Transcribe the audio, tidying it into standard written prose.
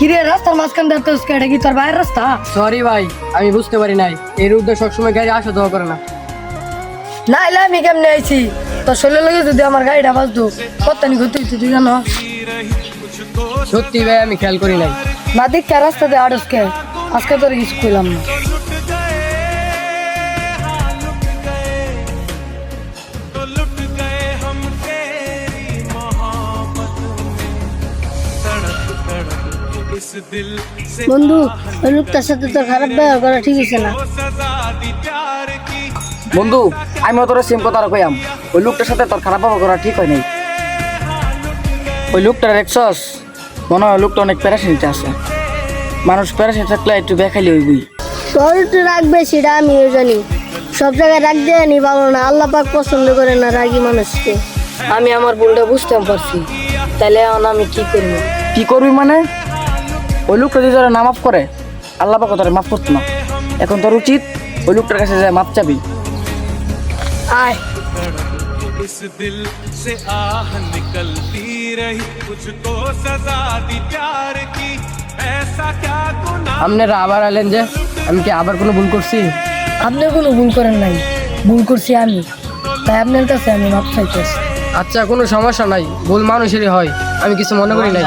কিরে রাস্তার মাঝখান দিয়ে তো এটা কি তোর বাইরের রাস্তা? সরি ভাই, আমি বুঝতে পারি নাই এর উদ্দেশ্য সবসময় গাড়ি আসা দেওয়া করে না। না এলে আমি কেমনে আইছি তোর শরীর লাগে যদি আমার গাড়িটা বাজতো কত্তানি ক্ষতি হইতো তুই জানো? সত্যি ভাই আমি খেয়াল করি নাই। না দীক্ষা রাস্তাতে আড়সকে আজকে তোর কিছু কইলাম না। বন্ধু ওই লোকটার সাথে তোর খারাপ ব্যবহার করা ঠিক আছে না। বন্ধু আমি তোর সেম কথা কইয়াম, ওই লোকটার সাথে তোর খারাপ ব্যবহার করা ঠিক হয় নাই। ওই লোকটা দেখছস, মনে হয় লোকটা অনেক প্যারাশানিতে আছে। মানুষ প্যারাশানি থাকলে একটু বেখালি হইবি। তোর একটু রাখবে সেটা আমিও জানি, সব জায়গায় রাখ দেয় নি ভালো না। আল্লাহ পাক পছন্দ করে না রাগী মানুষকে। আমি আমার ভুলটা বুঝতে পারছি, তাহলে এখন আমি কি করবো? কি করবি মানে? ওই লোকটা যদি তোরা না মাফ করে, আল্লাহ পাক তোরা মাফ করতো না। এখন তোর উচিত ওই লোকটার কাছে যায় মাফ চাবি। আয় इस दिल से आह निकलती रही, मुझको सजा दी प्यार की, ऐसा क्या गुनाह। আপনারা আবার আলেন যে, আমি কি আবার কোনো ভুল করছি? আপনি কোনো ভুল করেন নাই, ভুল করছি আমি, তাই আপনার কাছে আমি মাপ চাইতেছি। আচ্ছা কোনো সমস্যা নাই, ভুল মানুষেরই হয়, আমি কিছু মনে করি নাই।